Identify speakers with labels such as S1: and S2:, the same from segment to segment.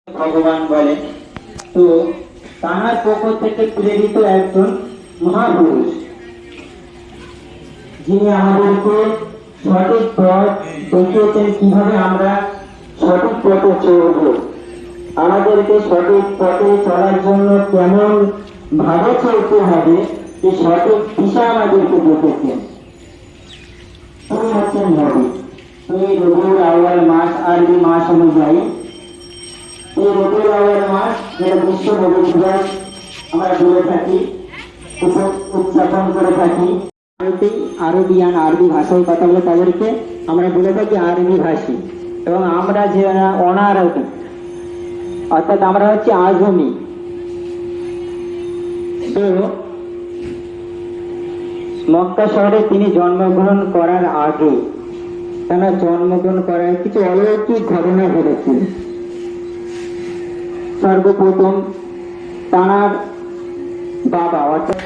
S1: ভগবান বলেন। তো তাহার পক্ষ থেকে প্রেরিত একজন মহাপুরুষ, যিনি আমাদেরকে সঠিক পথ দেখিয়েছেন, কিভাবে আমরা সঠিক পথে চলব, আমাদেরকে সঠিক পথে চলার জন্য কেমন ভাবে চলতে হবে, যে সঠিক দিশা আমাদেরকে দেখেছেন। তিনি হচ্ছেন নবী। তিনি রবিউল আউয়াল মাস, আরবি মাস অনুযায়ী এই রবিউল আউয়াল মাস, যেটা বিশ্ব নবী দিবস আমরা বলে থাকি, উদযাপন করে থাকি। আরবিয়ান, আরবি ভাষায় কথা বলে তাদেরকে আমরা বলে থাকি আরবি ভাষী। এবং আমরা যে অনারবি, অর্থাৎ আমরা হচ্ছে আজমি। তো মক্কা শহরে তিনি জন্মগ্রহণ করার আগে, তারা জন্মগ্রহণ করার কিছু অলৌকিক ঘটনা ঘটেছিল। সর্বপ্রথম তার বাবা, অর্থাৎ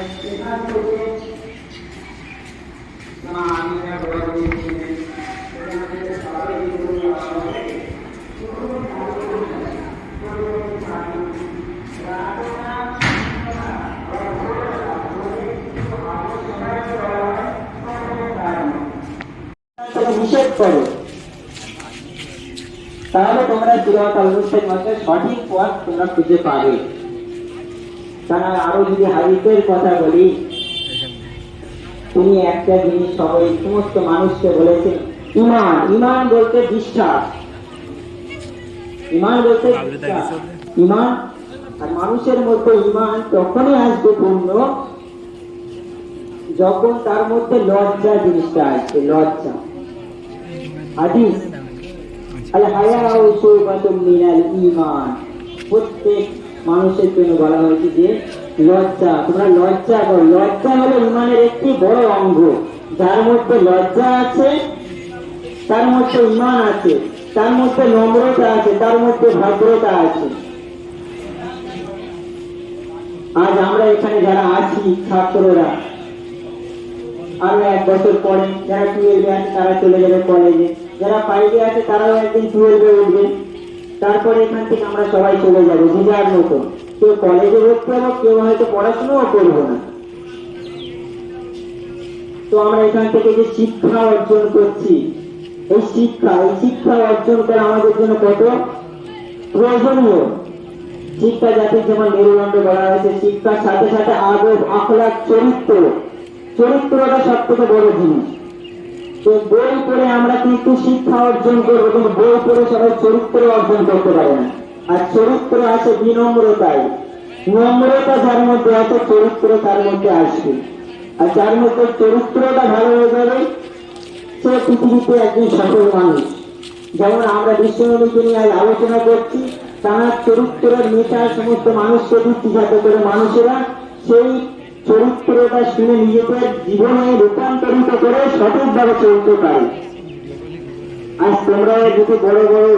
S1: নিষেধ করো, তাহলে তোমরা চিরকাল অবস্থায় মধ্যে সঠিক পথ তোমরা খুঁজে পাবে। তারা আরো যদি হাদিসের কথা বলি, তিনি একটা জিনিস সবাই সমস্ত মানুষকে বলেছেন, ইমান। ইমান বলতে বিশ্বাস, ইমান বলতে ইমান। আর মানুষের মধ্যে ইমান তখনই আসবে পূর্ণ, যখন তার মধ্যে লজ্জা জিনিসটা আসবে। লজ্জা, হাদিস আল হায়াউ শুবাতুম মিনাল ঈমান, প্রত্যেক মানুষের জন্য বলা হয়েছে যে লজ্জা, তোমরা লজ্জা করো। লজ্জা হলো ইমানের একটি বড় অঙ্গ। যার মধ্যে লজ্জা আছে, তার মধ্যে ইমান আছে, তার মধ্যে নম্রতা আছে, তার মধ্যে ভদ্রতা আছে। আজ আমরা এখানে যারা আছি ছাত্ররা, আরো 1 বছর পরে যারা 12-এ আছে তারা চলে যাবে কলেজে, যারা 5-এ আছে তারাও একদিন 12-এ উঠবে। তারপরে এখান থেকে আমরা সবাই চলে যাবো যে যার মতো। কেউ কলেজে ভর্তি হবো, কেউ হয়তো পড়াশোনাও করবো না। তো আমরা এখান থেকে যে শিক্ষা অর্জন করছি, এই শিক্ষা অর্জন করা আমাদের জন্য কত প্রয়োজনীয়। শিক্ষা জাতির যেমন মেরুদণ্ড বলা হয়েছে, শিক্ষার সাথে সাথে আদব, আখলাক, চরিত্রটা সব থেকে বড় জিনিস। তো বই পড়ে আমরা কিন্তু শিক্ষা অর্জন করবো, কিন্তু বই পড়ে সবাই চরিত্র অর্জন করতে পারে না। আর চরিত্র আছে বিনম্রতায়। নম্রতা যার মধ্যে আছে, চরিত্র তার মধ্যে আসবে। আর যার মধ্যে চরিত্রটা ভালো হয়ে যাবে, সে পৃথিবীতে একজন সফল মানুষ। যেমন আমরা বিশ্বনবীকে নিয়ে আজ আলোচনা করছি, তার চরিত্রের নেতা সমস্ত মানুষকে দিচ্ছি, যাতে করে মানুষেরা সেই চরিত্রটা শুনে নিজেদের জীবনে রূপান্তরিত করে সঠিকভাবে চলতে পারে। আজ তোমরা যদি বড় বড়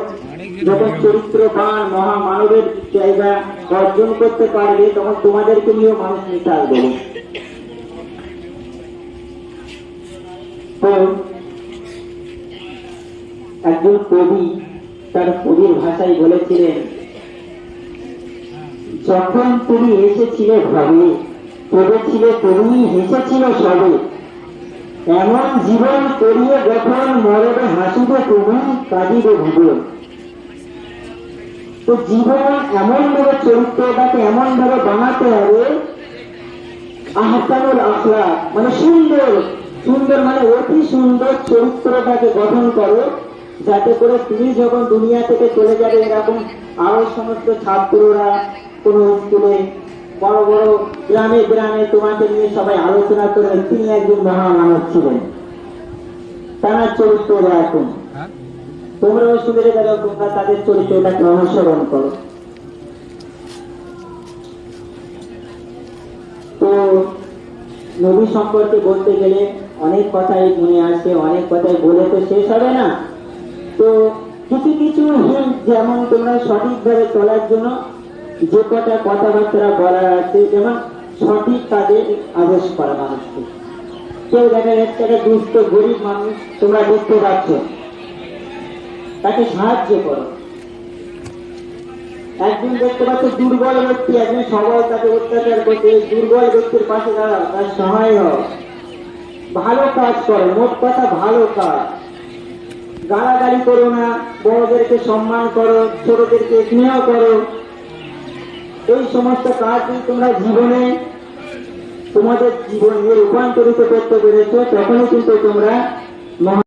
S1: যখন চরিত্রবান মহামানবের জায়গা অর্জন করতে পারবে, তখন তোমাদেরকে নিয়েও মানুষ নিতে আসবে। তো একজন কবি তার কবির ভাষায় বলেছিলেন, যখন তুমি এসেছিলে ভাবে, কেঁদেছিলে তুমি, হেসেছিল সবে, এমন জীবন করিয়ে যখন মরবে হাসিবে তুমি, কাঁদিবে ভুবে। তো জীবন এমন ভাবে, চরিত্রটাকে এমন ভাবে বানাতে হবে, আহসানুল আখলাক মানে সুন্দর, মানে অতি সুন্দর চরিত্রটাকে গঠন করো, যাতে করে তুমি যখন দুনিয়া থেকে চলে যাবে, এরকম আরো সমস্ত ছাত্ররা কোন স্কুলে, বড় বড় গ্রামে গ্রামে তোমাকে নিয়ে সবাই আলোচনা করে, তিনি একজন মহামানব ছিলেন, তার চরিত্র এখন তোমরাও শুনে রেখে দাও, তোমরা তাদের চরিত্রটাকে অনুসরণ করো। তো নবী সম্পর্কে বলতে গেলে অনেক কথাই মনে আসে, অনেক কথাই বলে তো শেষ হবে না। তো কিছু কিছু হিন্ট, যেমন তোমরা সঠিকভাবে চলার জন্য যে কটা কথাবার্তা বলার আছে, যেমন সঠিক কাজে আদেশ করা মানুষকে। কেউ দেখা যাচ্ছে একটা দুস্থ গরিব মানুষ, তোমরা দেখতে পাচ্ছ, তাকে সাহায্য করো। একদিন দেখতে পাচ্ছ দুর্বল ব্যক্তি একজন সবল তাকে অত্যাচার করছে, এই দুর্বল ব্যক্তির পাশে দাঁড়াও, তার সহায় হও, ভালো কাজ করো, মোট কথা ভালো কাজ। গালাগালি করো না, বড়দেরকে সম্মান করো, ছোটদেরকে স্নেহ করো। এই সমস্ত কাজ যদি তোমরা জীবনে তোমাদের জীবনে রূপান্তরিত করতে পেরেছো, তখনই কিন্তু তোমরা মহা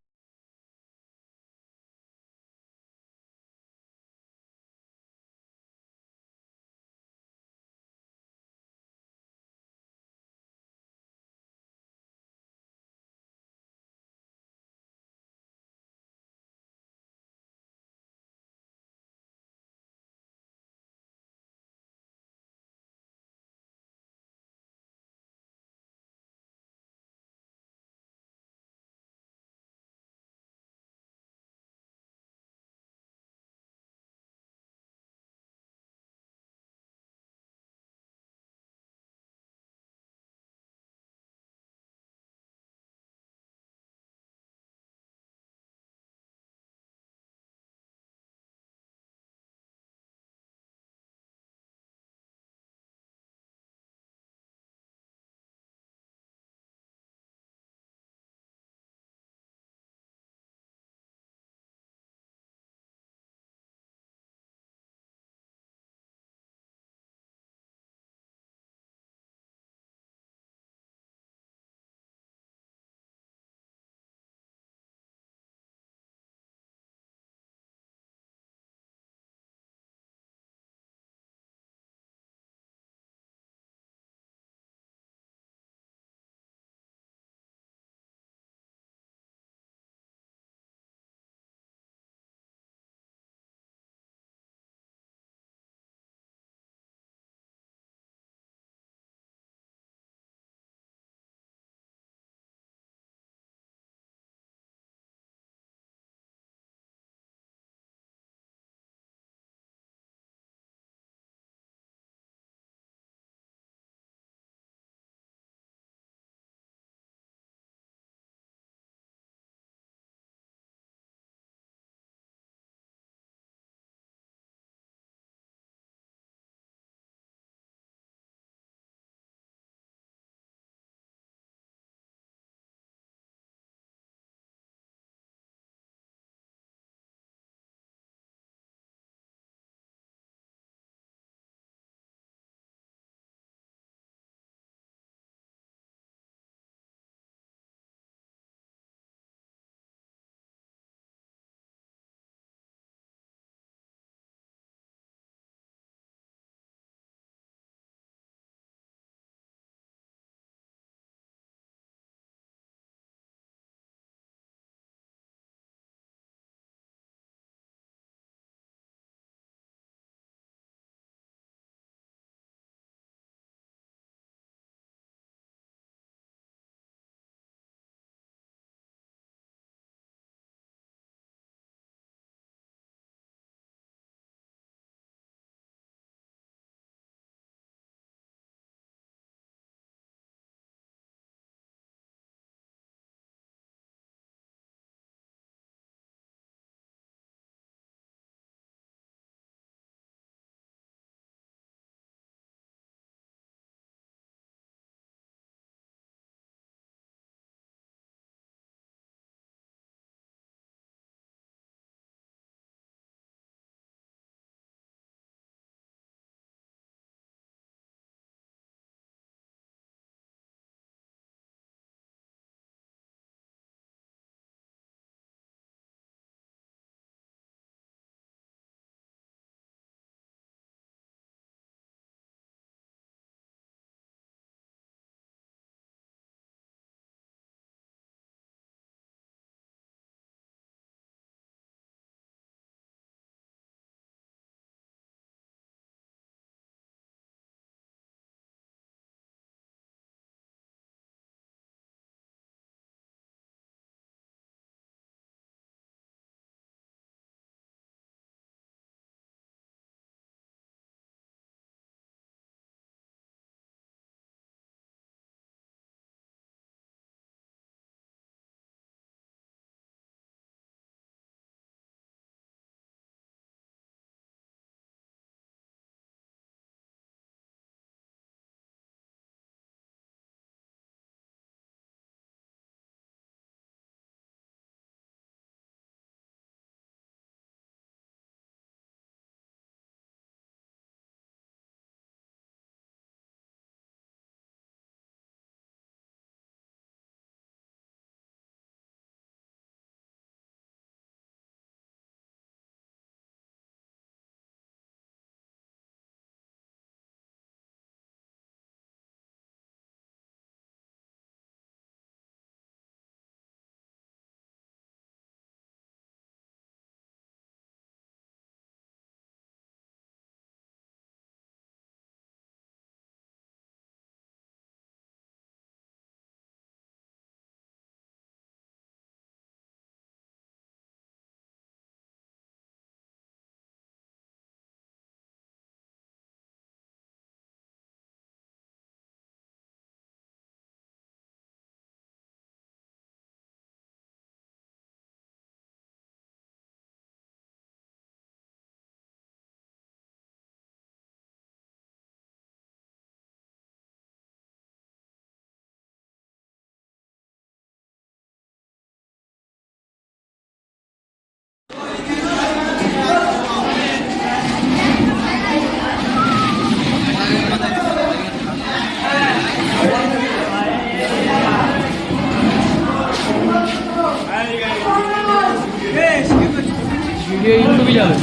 S2: ইউটিউবে যাবে।